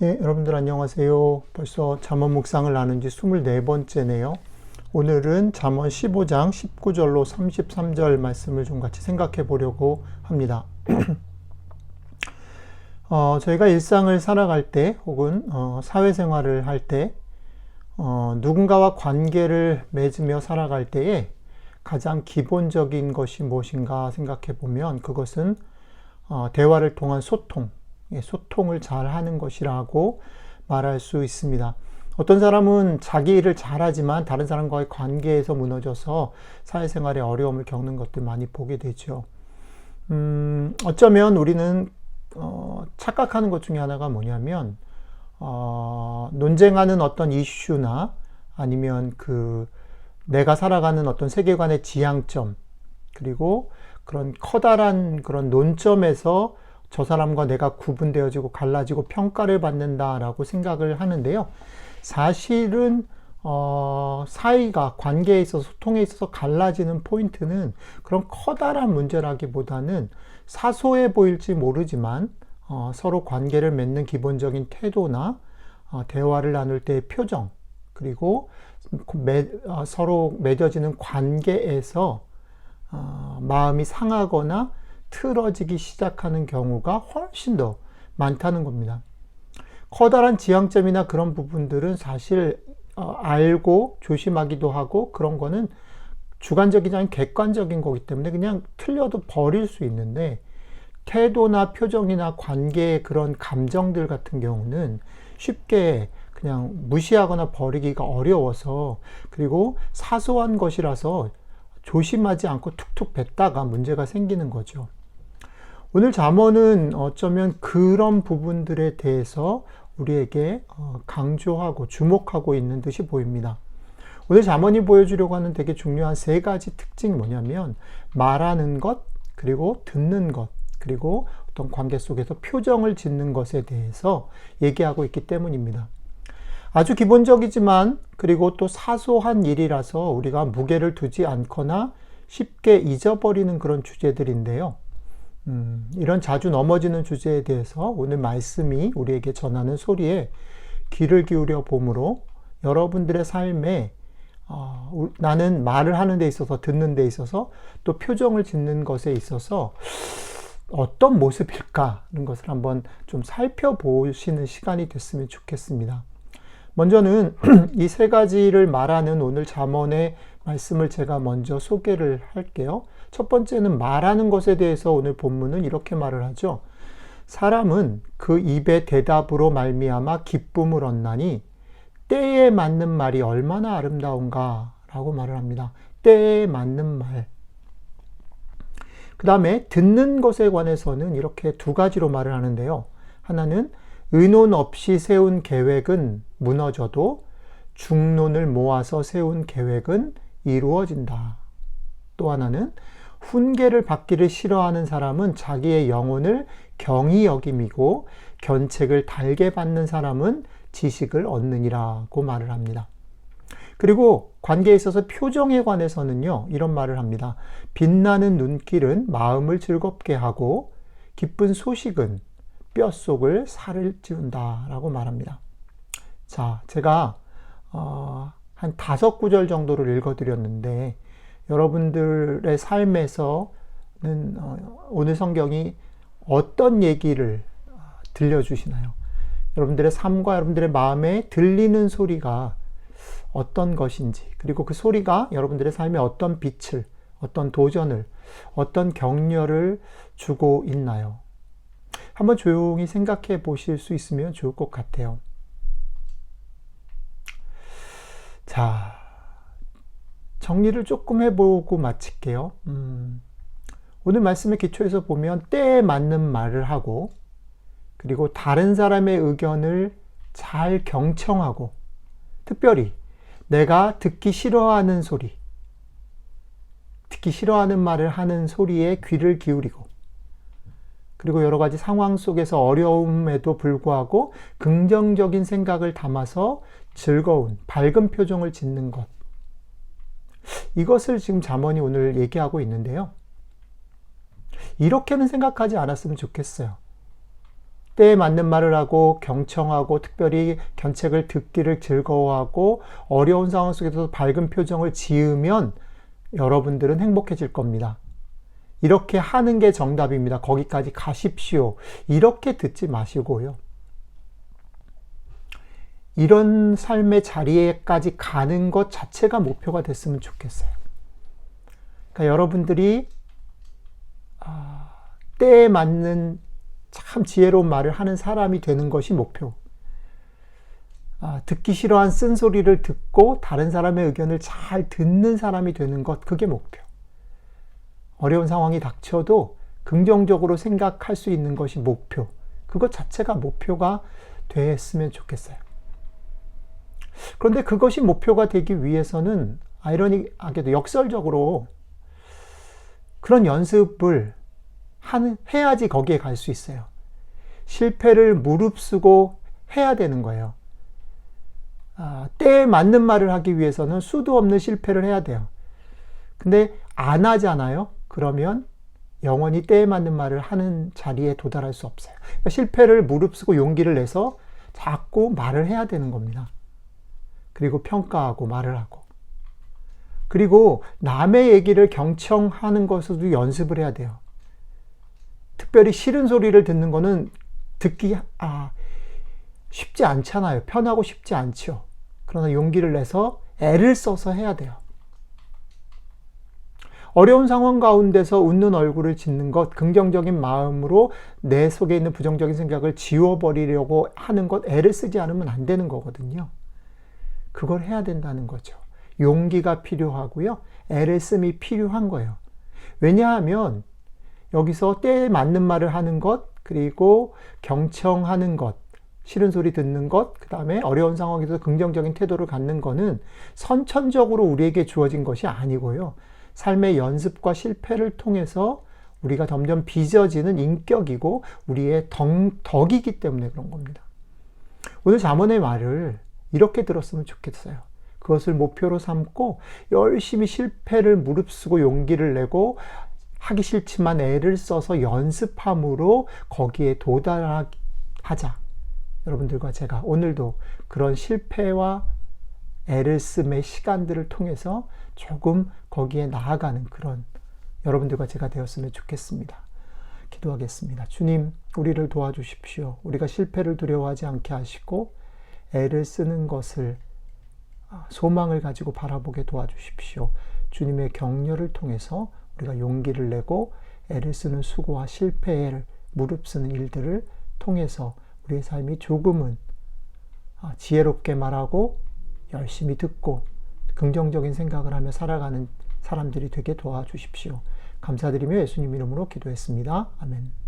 예, 여러분들 안녕하세요. 벌써 잠언 묵상을 나눈 지 24번째네요. 오늘은 잠언 15장 19절로 33절 말씀을 좀 같이 생각해 보려고 합니다. 저희가 일상을 살아갈 때 혹은 사회생활을 할 때 누군가와 관계를 맺으며 살아갈 때에 가장 기본적인 것이 무엇인가 생각해 보면 그것은 대화를 통한 소통을 잘 하는 것이라고 말할 수 있습니다. 어떤 사람은 자기 일을 잘하지만 다른 사람과의 관계에서 무너져서 사회생활에 어려움을 겪는 것들 많이 보게 되죠. 어쩌면 우리는 착각하는 것 중에 하나가 뭐냐면 논쟁하는 어떤 이슈나 아니면 내가 살아가는 어떤 세계관의 지향점 그리고 그런 커다란 그런 논점에서 저 사람과 내가 구분되어지고 갈라지고 평가를 받는다라고 생각을 하는데요. 사실은 사이가 관계에 있어서 소통에 있어서 갈라지는 포인트는 그런 커다란 문제라기보다는 사소해 보일지 모르지만 서로 관계를 맺는 기본적인 태도나 대화를 나눌 때의 표정 그리고 서로 맺어지는 관계에서 마음이 상하거나 틀어지기 시작하는 경우가 훨씬 더 많다는 겁니다. 커다란 지향점이나 그런 부분들은 사실 알고 조심하기도 하고 그런 거는 주관적이지 않은 객관적인 거기 때문에 그냥 틀려도 버릴 수 있는데 태도나 표정이나 관계의 그런 감정들 같은 경우는 쉽게 그냥 무시하거나 버리기가 어려워서 그리고 사소한 것이라서 조심하지 않고 툭툭 뱉다가 문제가 생기는 거죠. 오늘 잠언은 어쩌면 그런 부분들에 대해서 우리에게 강조하고 주목하고 있는 듯이 보입니다. 오늘 잠언이 보여주려고 하는 되게 중요한 세 가지 특징이 뭐냐면 말하는 것, 그리고 듣는 것, 그리고 어떤 관계 속에서 표정을 짓는 것에 대해서 얘기하고 있기 때문입니다. 아주 기본적이지만 그리고 또 사소한 일이라서 우리가 무게를 두지 않거나 쉽게 잊어버리는 그런 주제들인데요. 이런 자주 넘어지는 주제에 대해서 오늘 말씀이 우리에게 전하는 소리에 귀를 기울여 봄으로 여러분들의 삶에 나는 말을 하는 데 있어서 듣는 데 있어서 또 표정을 짓는 것에 있어서 어떤 모습일까 하는 것을 한번 좀 살펴보시는 시간이 됐으면 좋겠습니다. 먼저는 이 세 가지를 말하는 오늘 잠언의 말씀을 제가 먼저 소개를 할게요. 첫 번째는 말하는 것에 대해서 오늘 본문은 이렇게 말을 하죠. 사람은 그 입의 대답으로 말미암아 기쁨을 얻나니 때에 맞는 말이 얼마나 아름다운가 라고 말을 합니다. 때에 맞는 말. 그 다음에 듣는 것에 관해서는 이렇게 두 가지로 말을 하는데요. 하나는 의논 없이 세운 계획은 무너져도 중론을 모아서 세운 계획은 이루어진다. 또 하나는 훈계를 받기를 싫어하는 사람은 자기의 영혼을 경히 여김이고 견책을 달게 받는 사람은 지식을 얻느니라고 말을 합니다. 그리고 관계에 있어서 표정에 관해서는요, 이런 말을 합니다. 빛나는 눈길은 마음을 즐겁게 하고 기쁜 소식은 뼛속을 살을 찌운다 라고 말합니다. 자, 제가 한 5구절 정도를 읽어드렸는데 여러분들의 삶에서는 오늘 성경이 어떤 얘기를 들려주시나요? 여러분들의 삶과 여러분들의 마음에 들리는 소리가 어떤 것인지 그리고 그 소리가 여러분들의 삶에 어떤 빛을, 어떤 도전을, 어떤 격려를 주고 있나요? 한번 조용히 생각해 보실 수 있으면 좋을 것 같아요. 자, 정리를 조금 해보고 마칠게요. 오늘 말씀의 기초에서 보면 때에 맞는 말을 하고 그리고 다른 사람의 의견을 잘 경청하고 특별히 내가 듣기 싫어하는 소리, 듣기 싫어하는 말을 하는 소리에 귀를 기울이고 그리고 여러 가지 상황 속에서 어려움에도 불구하고 긍정적인 생각을 담아서 즐거운 밝은 표정을 짓는 것. 이것을 지금 잠언이 오늘 얘기하고 있는데요. 이렇게는 생각하지 않았으면 좋겠어요. 때에 맞는 말을 하고 경청하고 특별히 견책을 듣기를 즐거워하고 어려운 상황 속에서 밝은 표정을 지으면 여러분들은 행복해질 겁니다. 이렇게 하는 게 정답입니다. 거기까지 가십시오. 이렇게 듣지 마시고요. 이런 삶의 자리에까지 가는 것 자체가 목표가 됐으면 좋겠어요. 그러니까 여러분들이 때에 맞는 참 지혜로운 말을 하는 사람이 되는 것이 목표. 듣기 싫어한 쓴소리를 듣고 다른 사람의 의견을 잘 듣는 사람이 되는 것, 그게 목표. 어려운 상황이 닥쳐도 긍정적으로 생각할 수 있는 것이 목표. 그것 자체가 목표가 됐으면 좋겠어요. 그런데 그것이 목표가 되기 위해서는 아이러니하게도 역설적으로 그런 연습을 해야지 거기에 갈 수 있어요. 실패를 무릅쓰고 해야 되는 거예요. 때에 맞는 말을 하기 위해서는 수도 없는 실패를 해야 돼요. 근데 안 하잖아요. 그러면 영원히 때에 맞는 말을 하는 자리에 도달할 수 없어요. 그러니까 실패를 무릅쓰고 용기를 내서 자꾸 말을 해야 되는 겁니다. 그리고 평가하고 말을 하고. 그리고 남의 얘기를 경청하는 것으로도 연습을 해야 돼요. 특별히 싫은 소리를 듣는 거는 듣기 쉽지 않잖아요. 편하고 쉽지 않죠. 그러나 용기를 내서 애를 써서 해야 돼요. 어려운 상황 가운데서 웃는 얼굴을 짓는 것, 긍정적인 마음으로 내 속에 있는 부정적인 생각을 지워버리려고 하는 것, 애를 쓰지 않으면 안 되는 거거든요. 그걸 해야 된다는 거죠. 용기가 필요하고요. 애를 씀이 필요한 거예요. 왜냐하면 여기서 때에 맞는 말을 하는 것, 그리고 경청하는 것, 싫은 소리 듣는 것, 그 다음에 어려운 상황에서 긍정적인 태도를 갖는 것은 선천적으로 우리에게 주어진 것이 아니고요. 삶의 연습과 실패를 통해서 우리가 점점 빚어지는 인격이고 우리의 덕이기 때문에 그런 겁니다. 오늘 잠언의 말을 이렇게 들었으면 좋겠어요. 그것을 목표로 삼고 열심히 실패를 무릅쓰고 용기를 내고 하기 싫지만 애를 써서 연습함으로 거기에 도달하자. 여러분들과 제가 오늘도 그런 실패와 애를 씀의 시간들을 통해서 조금 거기에 나아가는 그런 여러분들과 제가 되었으면 좋겠습니다. 기도하겠습니다. 주님, 우리를 도와주십시오. 우리가 실패를 두려워하지 않게 하시고 애를 쓰는 것을 소망을 가지고 바라보게 도와주십시오. 주님의 격려를 통해서 우리가 용기를 내고 애를 쓰는 수고와 실패를 무릅쓰는 일들을 통해서 우리의 삶이 조금은 지혜롭게 말하고 열심히 듣고 긍정적인 생각을 하며 살아가는 사람들이 되게 도와주십시오. 감사드리며 예수님 이름으로 기도했습니다. 아멘.